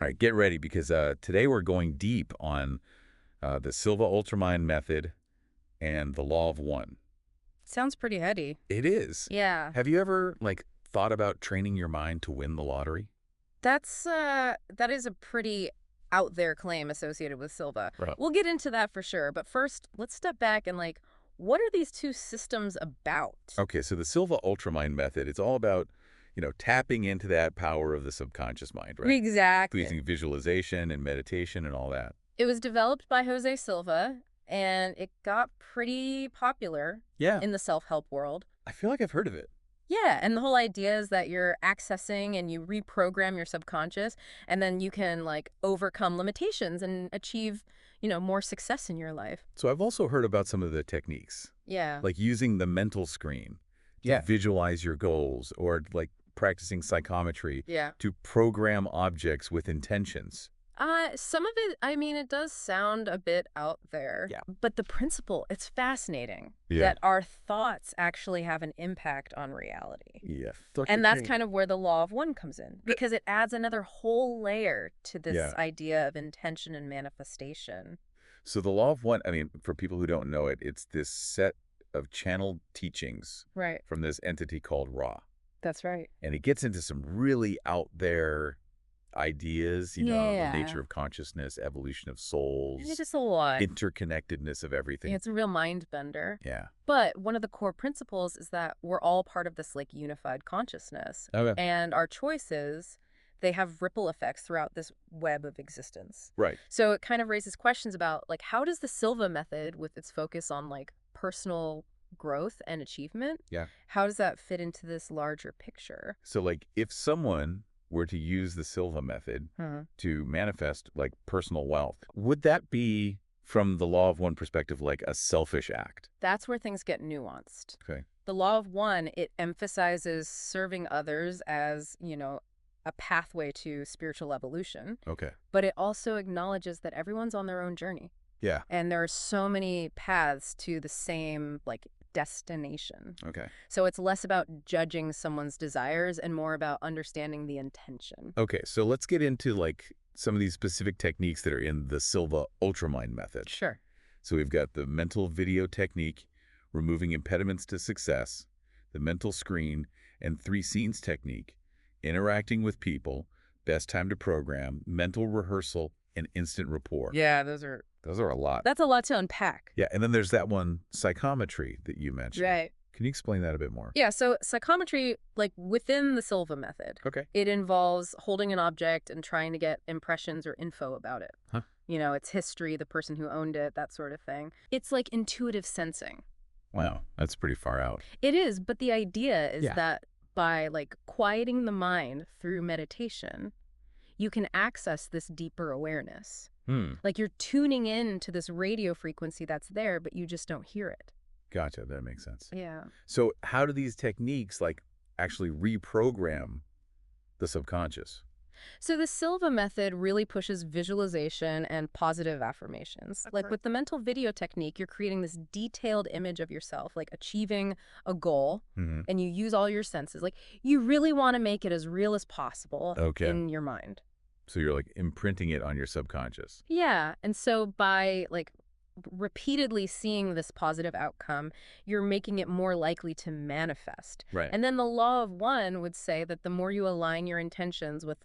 All right, get ready because today we're going deep on the Silva Ultramind Method and the Law of One. Sounds pretty heady. It is. Yeah. Have you ever, thought about training your mind to win the lottery? That is a pretty out there claim associated with Silva. Right. We'll get into that for sure, but first, let's step back and what are these two systems about? Okay, so the Silva Ultramind Method, it's all about, tapping into that power of the subconscious mind, right? Exactly. Using visualization and meditation and all that. It was developed by Jose Silva, and it got pretty popular Yeah, in the self-help world. I feel like I've heard of it. Yeah, and the whole idea is that you're accessing and you reprogram your subconscious, and then you can overcome limitations and achieve, more success in your life. So I've also heard about some of the techniques, Yeah. like using the mental screen to Yeah. visualize your goals, or practicing psychometry Yeah. to program objects with intentions. Some of it, I mean, it does sound a bit out there. Yeah. But the principle, it's fascinating Yeah. that our thoughts actually have an impact on reality. Yeah. And that's kind of where the law of one comes in, because it adds another whole layer to this Yeah. idea of intention and manifestation. So the Law of One, I mean, for people who don't know it, it's this set of channeled teachings Right. from this entity called Ra. That's right. And it gets into some really out there ideas, the Yeah. nature of consciousness, evolution of souls, It's just a lot. interconnectedness of everything. It's a real mind bender. Yeah. But one of the core principles is that we're all part of this unified consciousness. Okay. And our choices, they have ripple effects throughout this web of existence. Right. So it kind of raises questions about how does the Silva method, with its focus on personal growth and achievement, Yeah. how does that fit into this larger picture? So if someone were to use the Silva method to manifest personal wealth, would that be, from the Law of One perspective, a selfish act? That's where things get nuanced. Okay. The law of one, it emphasizes serving others as, a pathway to spiritual evolution. Okay. But it also acknowledges that everyone's on their own journey. Yeah. And there are so many paths to the same, destination. Okay. So it's less about judging someone's desires and more about understanding the intention. Okay, so let's get into some of these specific techniques that are in the Silva Ultramind Method. Sure. So we've got the mental video technique, removing impediments to success, the mental screen, and 3 scenes technique, interacting with people, best time to program, mental rehearsal, and instant rapport. Yeah, those are a lot. That's a lot to unpack. Yeah, and then there's that one, psychometry, that you mentioned. Right. Can you explain that a bit more? Yeah, so psychometry, within the Silva method, Okay. it involves holding an object and trying to get impressions or info about it. Huh. Its history, the person who owned it, that sort of thing. It's intuitive sensing. Wow, that's pretty far out. It is, but the idea is Yeah. that by quieting the mind through meditation, you can access this deeper awareness. You're tuning in to this radio frequency that's there, but you just don't hear it. Gotcha, that makes sense. Yeah. So how do these techniques actually reprogram the subconscious? So the Silva method really pushes visualization and positive affirmations. With the mental video technique, you're creating this detailed image of yourself, achieving a goal, and you use all your senses. You really want to make it as real as possible in your mind. So you're imprinting it on your subconscious. Yeah. And so by repeatedly seeing this positive outcome, you're making it more likely to manifest. Right. And then the law of one would say that the more you align your intentions with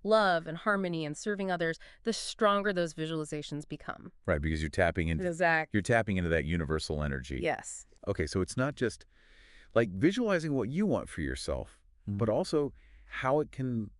love and harmony and serving others, the stronger those visualizations become. Right, because you're tapping into that universal energy. Yes. Okay, so it's not just visualizing what you want for yourself, but also how it can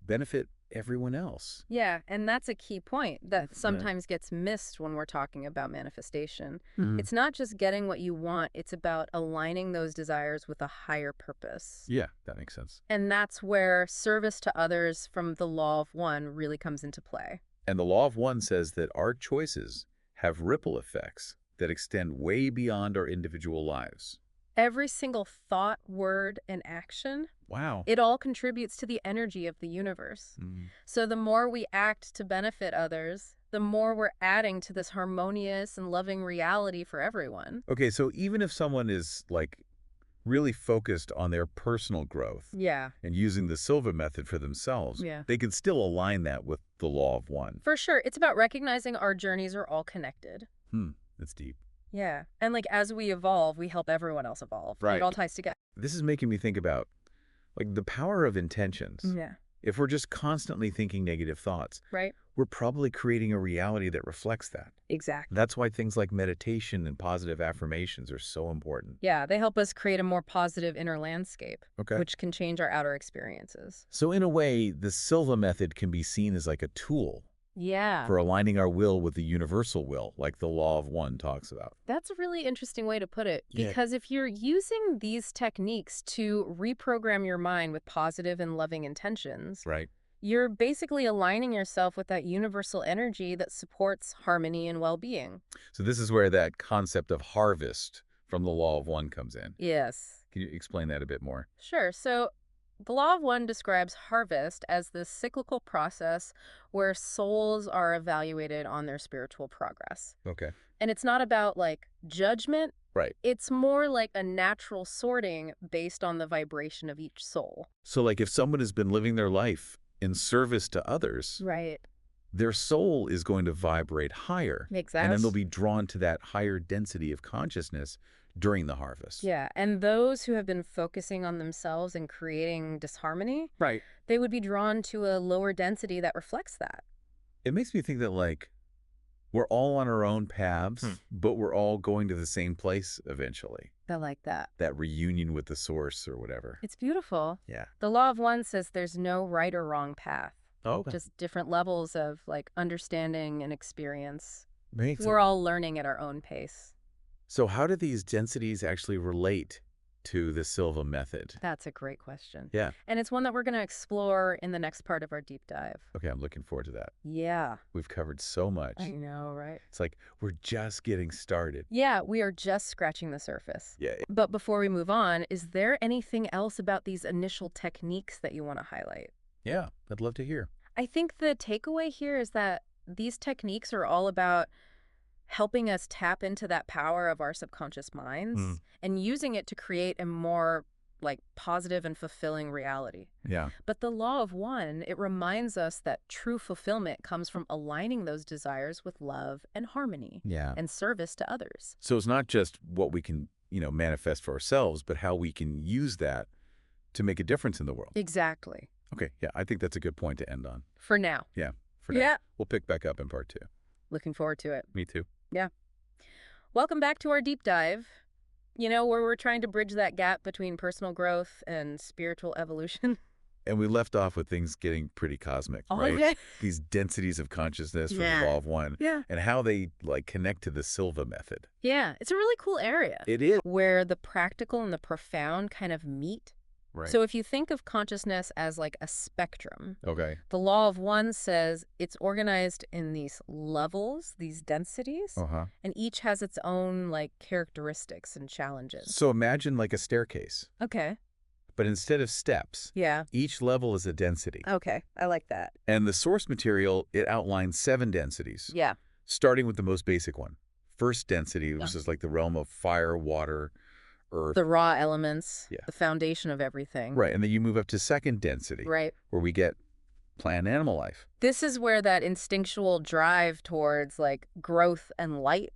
benefit everyone else. Yeah, and that's a key point that sometimes gets missed when we're talking about manifestation. It's not just getting what you want, it's about aligning those desires with a higher purpose. Yeah, that makes sense. And that's where service to others from the law of one really comes into play. And the Law of One says that our choices have ripple effects that extend way beyond our individual lives. Every single thought, word, and action, Wow. it all contributes to the energy of the universe. So the more we act to benefit others, the more we're adding to this harmonious and loving reality for everyone. Okay, so even if someone is really focused on their personal growth Yeah. and using the Silva method for themselves, Yeah. they can still align that with the law of one. For sure. It's about recognizing our journeys are all connected. That's deep. Yeah. And like as we evolve, we help everyone else evolve. Right. It all ties together. This is making me think about like the power of intentions. Yeah. If we're just constantly thinking negative thoughts, Right? we're probably creating a reality that reflects that. Exactly. That's why things like meditation and positive affirmations are so important. Yeah, they help us create a more positive inner landscape, Okay. which can change our outer experiences. So in a way, the Silva method can be seen as like a tool Yeah. for aligning our will with the universal will, like the law of one talks about. That's a really interesting way to put it, Yeah. because if you're using these techniques to reprogram your mind with positive and loving intentions, Right. you're basically aligning yourself with that universal energy that supports harmony and well-being. So this is where that concept of harvest from the law of one comes in. Yes. Can you explain that a bit more? Sure. So the law of one describes harvest as this cyclical process where souls are evaluated on their spiritual progress. Okay. And it's not about like judgment. Right. It's more like a natural sorting based on the vibration of each soul. So like if someone has been living their life in service to others, Right. their soul is going to vibrate higher. Makes And then sense. they'll be drawn to that higher density of consciousness during the harvest. Yeah. And those who have been focusing on themselves and creating disharmony, Right. they would be drawn to a lower density that reflects that. It makes me think that like we're all on our own paths, but we're all going to the same place eventually. I like that. That reunion with the source or whatever. It's beautiful. Yeah. The law of one says there's no right or wrong path. Oh, Just different levels of like understanding and experience. makes We're all learning at our own pace. So how do these densities actually relate to the Silva method? That's a great question. Yeah. And it's one that we're going to explore in the next part of our deep dive. Okay, I'm looking forward to that. Yeah. We've covered so much. I know, right? It's like we're just getting started. Yeah, we are just scratching the surface. Yeah. But before we move on, is there anything else about these initial techniques that you want to highlight? Yeah, I'd love to hear. I think the takeaway here is that these techniques are all about helping us tap into that power of our subconscious minds and using it to create a more like positive and fulfilling reality. Yeah. But the law of one, it reminds us that true fulfillment comes from aligning those desires with love and harmony Yeah. and service to others. So it's not just what we can, manifest for ourselves, but how we can use that to make a difference in the world. Exactly. Okay, yeah, I think that's a good point to end on. For now. Yeah, for now. Yeah. We'll pick back up in part 2. Looking forward to it. Me too. Yeah. Welcome back to our deep dive, where we're trying to bridge that gap between personal growth and spiritual evolution. And we left off with things getting pretty cosmic, right? Okay. These densities of consciousness from Yeah. the law of one. Yeah. And how they connect to the Silva method. Yeah. It's a really cool area It is. where the practical and the profound kind of meet. Right. So if you think of consciousness as like a spectrum, Okay. the law of one says it's organized in these levels, these densities, Uh-huh. and each has its own like characteristics and challenges. So imagine like a staircase, Okay. but instead of steps, Yeah. each level is a density. Okay. I like that. And the source material, it outlines 7 densities, Yeah. starting with the most basic one. First density, which is like the realm of fire, water, earth. The raw elements, Yeah. the foundation of everything. Right, and then you move up to second density, Right. where we get plant and animal life. This is where that instinctual drive towards like growth and light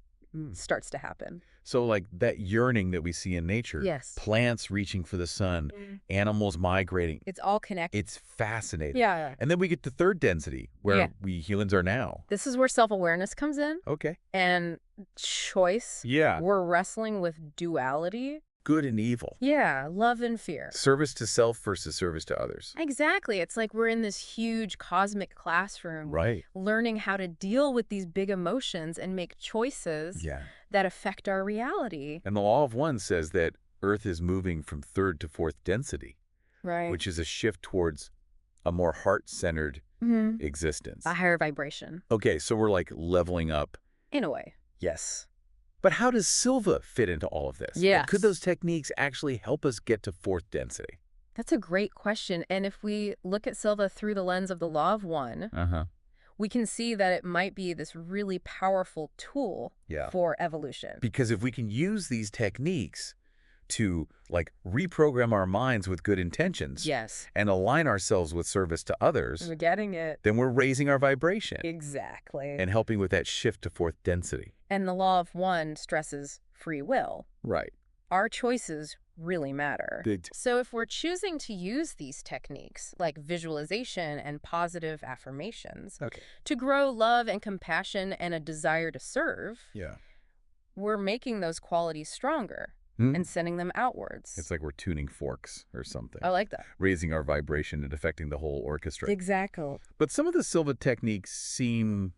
starts to happen. So like that yearning that we see in nature. Yes. Plants reaching for the sun, animals migrating. It's all connected. It's fascinating. Yeah. And then we get to third density, where Yeah. we humans are now. This is where self-awareness comes in Okay. and choice. Yeah. We're wrestling with duality. Good and evil. Yeah. Love and fear. Service to self versus service to others. Exactly. It's like we're in this huge cosmic classroom Right. learning how to deal with these big emotions and make choices Yeah. that affect our reality. And the law of one says that Earth is moving from third to fourth density, Right. which is a shift towards a more heart-centered existence. A higher vibration. Okay, so we're like leveling up. In a way. Yes. But how does Silva fit into all of this? Yes. Could those techniques actually help us get to fourth density? That's a great question. And if we look at Silva through the lens of the law of one, we can see that it might be this really powerful tool Yeah. for evolution. Because if we can use these techniques to, like, reprogram our minds with good intentions Yes. and align ourselves with service to others, We're getting it. then we're raising our vibration Exactly. and helping with that shift to fourth density. And the law of one stresses free will. Right. Our choices really matter. Big So if we're choosing to use these techniques, like visualization and positive affirmations, Okay. to grow love and compassion and a desire to serve, Yeah. we're making those qualities stronger and sending them outwards. It's like we're tuning forks or something. I like that. Raising our vibration and affecting the whole orchestra. Exactly. But some of the Silva techniques seem,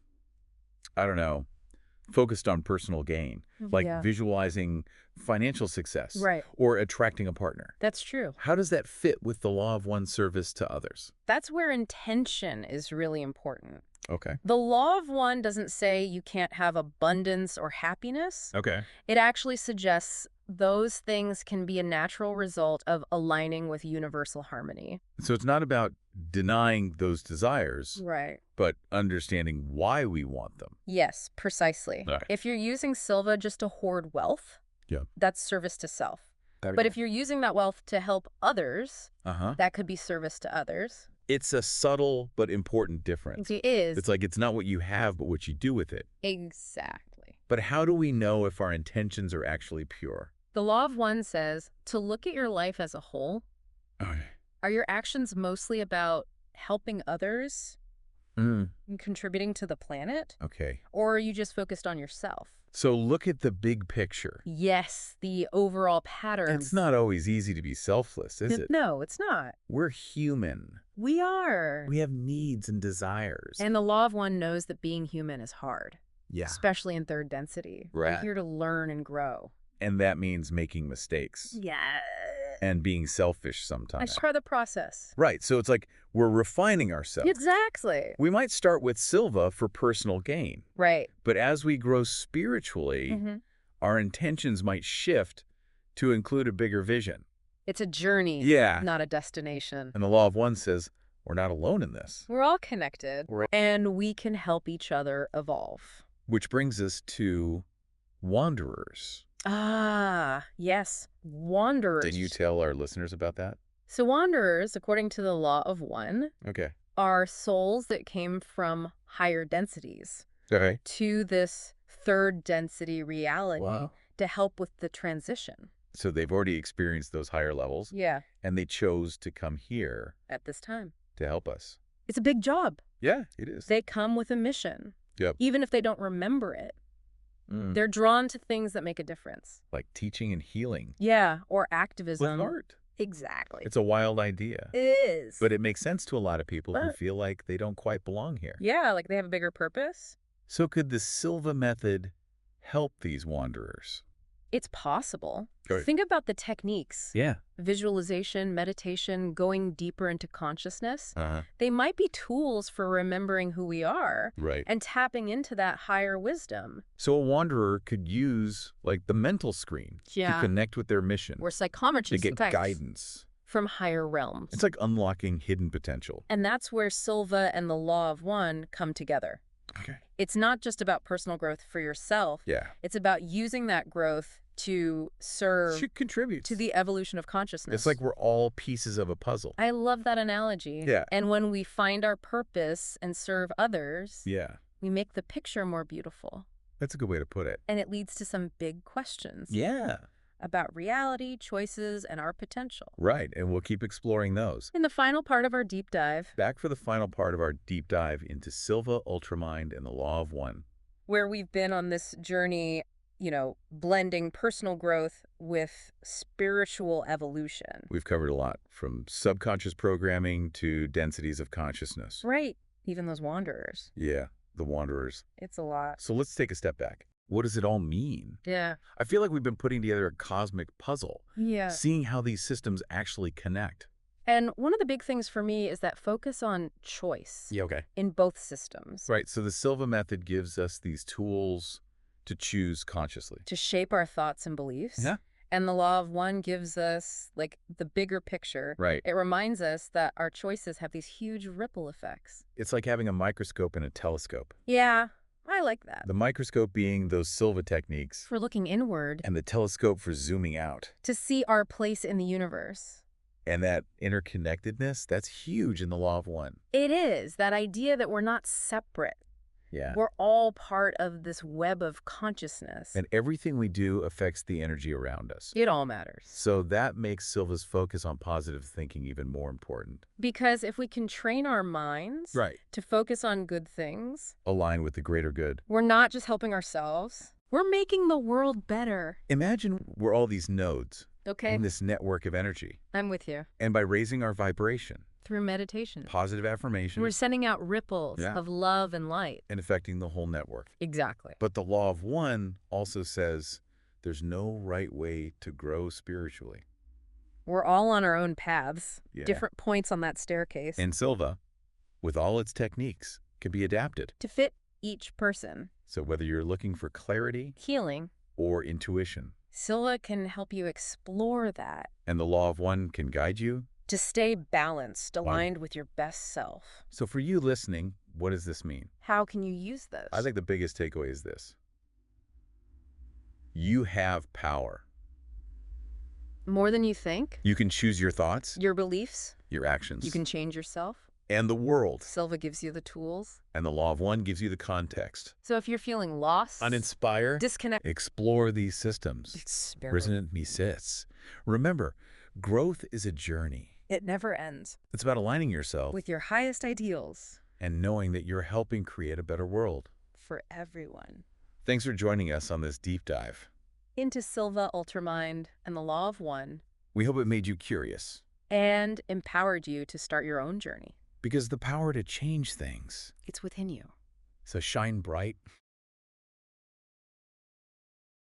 I don't know, focused on personal gain, like Yeah. visualizing financial success Right. or attracting a partner. That's true. How does that fit with the law of one service to others? That's where intention is really important. Okay. The law of one doesn't say you can't have abundance or happiness. Okay. It actually suggests those things can be a natural result of aligning with universal harmony. So it's not about denying those desires, Right. but understanding why we want them. Yes, precisely. Right. If you're using Silva just to hoard wealth, Yeah. that's service to self. But if you're using that wealth to help others, that could be service to others. It's a subtle but important difference. It is. It's like it's not what you have, but what you do with it. Exactly. But how do we know if our intentions are actually pure? The law of one says to look at your life as a whole. Okay. Are your actions mostly about helping others and contributing to the planet? Okay. Or are you just focused on yourself? So look at the big picture. Yes, the overall pattern. It's not always easy to be selfless, is it? No, it's not. We're human. We are. We have needs and desires. And the law of one knows that being human is hard. Yeah. Especially in third density. Right. We're here to learn and grow. And that means making mistakes. Yeah. And being selfish sometimes. That's part of the process. Right. So it's like we're refining ourselves. Exactly. We might start with Silva for personal gain. Right. But as we grow spiritually, our intentions might shift to include a bigger vision. It's a journey, Yeah. not a destination. And the law of one says we're not alone in this. We're all connected, Right. and we can help each other evolve. Which brings us to wanderers. Ah, yes, wanderers. Did you tell our listeners about that? So wanderers, according to the law of one, Okay. are souls that came from higher densities Okay. to this third density reality Wow. to help with the transition. So they've already experienced those higher levels, Yeah, and they chose to come here at this time. to help us. It's a big job. Yeah, it is. They come with a mission. Yep. Even if they don't remember it. They're drawn to things that make a difference. Like teaching and healing. Yeah, or activism. With art. Exactly. It's a wild idea. It is. But it makes sense to a lot of people who But- feel like they don't quite belong here. Yeah, like they have a bigger purpose. So could the Silva method help these wanderers? It's possible. Right. Think about the techniques. Yeah. Visualization, meditation, going deeper into consciousness. They might be tools for remembering who we are Right. and tapping into that higher wisdom. So a wanderer could use, like, the mental screen to connect with their mission, Or to psychometrists get guidance. from higher realms. It's like unlocking hidden potential. And that's where Silva and the law of one come together. Okay. It's not just about personal growth for yourself. Yeah. It's about using that growth to serve Should contribute to the evolution of consciousness. It's like we're all pieces of a puzzle. I love that analogy. Yeah. And when we find our purpose and serve others, Yeah. we make the picture more beautiful. That's a good way to put it. And it leads to some big questions Yeah. about reality, choices, and our potential. Right. And we'll keep exploring those. In the final part of our deep dive, Back for the final part of our deep dive into Silva Ultramind and the Law of One. where we've been on this journey, blending personal growth with spiritual evolution. We've covered a lot, from subconscious programming to densities of consciousness. Right. Even those wanderers. Yeah, the wanderers. It's a lot. So let's take a step back. What does it all mean? Yeah. I feel like we've been putting together a cosmic puzzle, Yeah. seeing how these systems actually connect. And one of the big things for me is that focus on choice Yeah, okay. in both systems. Right, so the Silva method gives us these tools to choose consciously. To shape our thoughts and beliefs. Yeah. And the law of one gives us, the bigger picture. Right. It reminds us that our choices have these huge ripple effects. It's like having a microscope and a telescope. Yeah, I I like that. The microscope being those Silva techniques, For looking inward and the telescope for zooming out. to see our place in the universe. And that interconnectedness, that's huge in the law of one. It is that idea that we're not separate. Yeah. We're all part of this web of consciousness. And everything we do affects the energy around us. It all matters. So that makes Silva's focus on positive thinking even more important. Because if we can train our minds Right. to focus on good things, Align with the greater good. we're not just helping ourselves, we're making the world better. Imagine we're all these nodes Okay, in this network of energy. I'm with you. And by raising our vibration, Through meditation, positive affirmations, we're sending out ripples Yeah. of love and light. and affecting the whole network. Exactly. But the law of one also says there's no right way to grow spiritually. We're all on our own paths, Yeah. different points on that staircase, And Silva, with all its techniques, can be adapted. to fit each person. So whether you're looking for clarity Healing, or intuition, Silva can help you explore that and the law of one can guide you. to stay balanced, aligned with your best self. So for you listening, what does this mean? How can you use this? I think the biggest takeaway is this. You have power. More than you think, You can choose your thoughts, your beliefs, your actions, you can change yourself. and the world. Silva gives you the tools. And the law of one gives you the context. So if you're feeling lost, Uninspire, disconnect, explore these systems. experiment. Resonant me sis. Remember, growth is a journey. It never ends. It's about aligning yourself With your highest ideals and knowing that you're helping create a better world. for everyone. Thanks for joining us on this deep dive. Into Silva Ultramind and the Law of One, We hope it made you curious, and empowered you to start your own journey. because the power to change things. It's within you. So shine bright